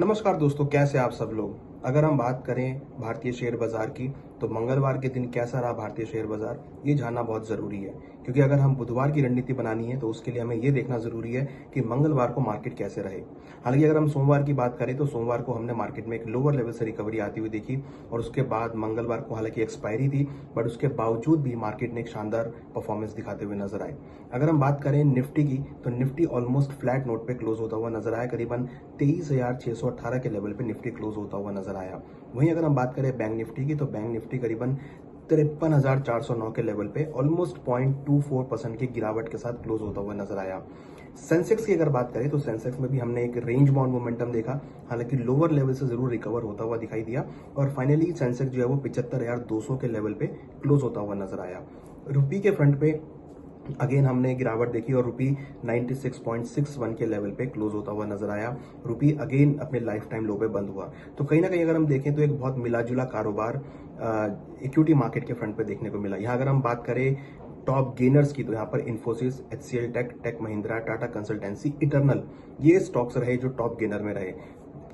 नमस्कार दोस्तों, कैसे आप सब लोग। अगर हम बात करें भारतीय शेयर बाजार की, तो मंगलवार के दिन कैसा रहा भारतीय शेयर बाजार, ये जानना बहुत ज़रूरी है। क्योंकि अगर हम बुधवार की रणनीति बनानी है तो उसके लिए हमें ये देखना ज़रूरी है कि मंगलवार को मार्केट कैसे रहे। हालांकि अगर हम सोमवार की बात करें तो सोमवार को हमने मार्केट में एक लोअर लेवल से रिकवरी आती हुई देखी, और उसके बाद मंगलवार को हालांकि एक्सपायरी थी, बट उसके बावजूद भी मार्केट ने एक शानदार परफॉर्मेंस दिखाते हुए नजर आए। अगर हम बात करें निफ्टी की, तो निफ्टी ऑलमोस्ट फ्लैट नोट पे क्लोज होता हुआ नजर आया। करीबन 23,618 के लेवल पे निफ्टी क्लोज होता हुआ नजर आया। वहीं अगर हम बात करें बैंक निफ्टी की, तो बैंक निफ्टी करीबन 53,409 के लेवल पे ऑलमोस्ट 0.24% की गिरावट के साथ क्लोज होता हुआ नजर आया। सेंसेक्स की अगर बात करें तो सेंसेक्स में भी हमने एक रेंज बाउंड मोमेंटम देखा, हालांकि लोअर लेवल से जरूर रिकवर होता हुआ दिखाई दिया, और फाइनली सेंसेक्स जो है वो 75,200 के लेवल पे क्लोज होता हुआ नजर आया। रुपी के फ्रंट पे अगेन हमने गिरावट देखी और रुपी 96.61 के लेवल पे क्लोज होता हुआ नजर आया। रुपी अगेन अपने लाइफ टाइम लो पे बंद हुआ। तो कहीं ना कहीं अगर हम देखें तो एक बहुत मिला जुला कारोबार इक्विटी मार्केट के फ्रंट पे देखने को मिला। यहाँ अगर हम बात करें टॉप गेनर्स की, तो यहाँ पर इन्फोसिस, एचसीएल टेक, टेक महिंद्रा, टाटा कंसल्टेंसी, इटर्नल, ये स्टॉक्स रहे जो टॉप गेनर में रहे।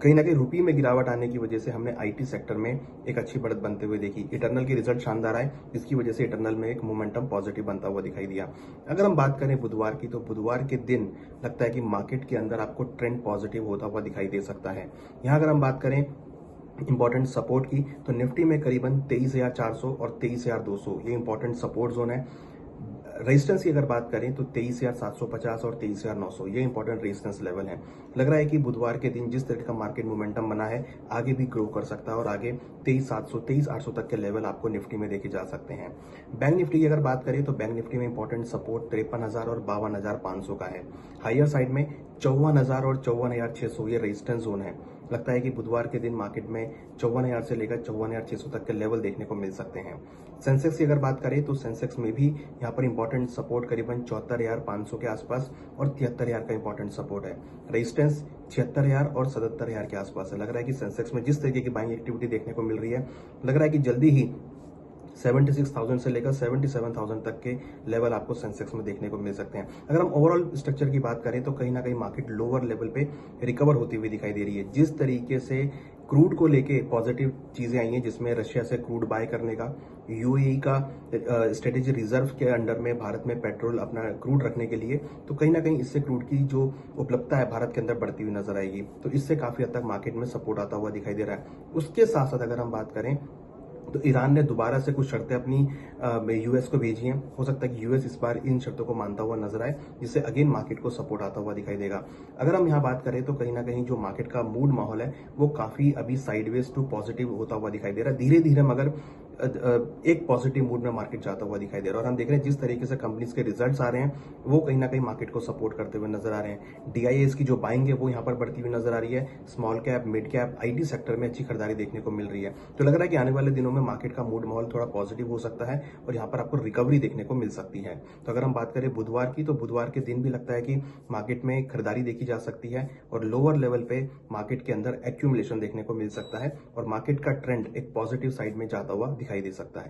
कहीं ना कहीं रुपी में गिरावट आने की वजह से हमने आईटी सेक्टर में एक अच्छी बढ़त बनते हुए देखी। इटर्नल की रिजल्ट शानदार आए, जिसकी वजह से इटर्नल में एक मोमेंटम पॉजिटिव बनता हुआ दिखाई दिया। अगर हम बात करें बुधवार की, तो बुधवार के दिन लगता है कि मार्केट के अंदर आपको ट्रेंड पॉजिटिव होता हुआ दिखाई दे सकता है। यहाँ अगर हम बात करें इंपॉर्टेंट सपोर्ट की, तो निफ्टी में करीबन 23,400 और 23,200 ये इंपॉर्टेंट सपोर्ट जोन है। रेजिस्टेंस की अगर बात करें तो 23,750 और 23,900 ये इंपॉर्टेंट रेजिस्टेंस लेवल है। लग रहा है कि बुधवार के दिन जिस तरह का मार्केट मोमेंटम बना है, आगे भी ग्रो कर सकता है, और आगे 23,700 23,800 तक के लेवल आपको निफ्टी में देखे जा सकते हैं। बैंक निफ्टी की अगर बात करें तो बैंक निफ्टी में इंपॉर्टेंट सपोर्ट 53,000 और 52,500 का है। हायर साइड में 54,000 और 54,600 ये रेजिस्टेंस जोन है। लगता है कि बुधवार के दिन मार्केट में 54,000 से लेकर 54,600 तक के लेवल देखने को मिल सकते हैं। सेंसेक्स की अगर बात करें तो सेंसेक्स में भी यहाँ पर इंपॉर्टेंट सपोर्ट करीबन 74,500 के आसपास और 73,000 का इंपॉर्टेंट सपोर्ट है। रेजिस्टेंस 76,000 और 77,000 के आसपास है। लग रहा है कि सेंसेक्स में जिस तरीके की बाइंग एक्टिविटी देखने को मिल रही है, लग रहा है कि जल्दी ही 76,000 से लेकर 77,000 तक के लेवल आपको सेंसेक्स में देखने को मिल सकते हैं। अगर हम ओवरऑल स्ट्रक्चर की बात करें तो कहीं ना कहीं मार्केट लोअर लेवल पे रिकवर होती हुई दिखाई दे रही है। जिस तरीके से क्रूड को लेके पॉजिटिव चीजें आई हैं, जिसमें रशिया से क्रूड बाय करने का, यूएई का स्ट्रेटेजी रिजर्व के अंडर में भारत में पेट्रोल अपना क्रूड रखने के लिए, तो कहीं ना कहीं इससे क्रूड की जो उपलब्धता है भारत के अंदर बढ़ती हुई नजर आएगी। तो इससे काफी हद तक मार्केट में सपोर्ट आता हुआ दिखाई दे रहा है। उसके साथ साथ अगर हम बात करें तो ईरान ने दोबारा से कुछ शर्तें अपनी यूएस को भेजी हैं। हो सकता है कि यूएस इस बार इन शर्तों को मानता हुआ नजर आए, जिससे अगेन मार्केट को सपोर्ट आता हुआ दिखाई देगा। अगर हम यहाँ बात करें तो कहीं ना कहीं जो मार्केट का मूड माहौल है वो काफी अभी साइडवेज टू पॉजिटिव होता हुआ दिखाई दे रहा है। धीरे धीरे मगर एक पॉजिटिव मूड में मार्केट जाता हुआ दिखाई दे रहा है। और हम देख रहे हैं जिस तरीके से कंपनीज के रिजल्ट्स आ रहे हैं, वो कहीं ना कहीं मार्केट को सपोर्ट करते हुए नजर आ रहे हैं। डीआईएस की जो बाइंग है वो यहाँ पर बढ़ती हुई नजर आ रही है। Small cap, mid cap, IT sector में अच्छी खरीदारी देखने को मिल रही है। तो लग रहा है कि आने वाले दिनों में मार्केट का मूड माहौल थोड़ा पॉजिटिव हो सकता है, और यहाँ पर आपको रिकवरी देखने को मिल सकती है। तो अगर हम बात करें बुधवार की, तो बुधवार के दिन भी लगता है कि मार्केट में खरीदारी देखी जा सकती है, और लोअर लेवल पे मार्केट के अंदर एक्यूमुलेशन देखने को मिल सकता है, और मार्केट का ट्रेंड एक पॉजिटिव साइड में जाता हुआ दिखाई दे सकता है।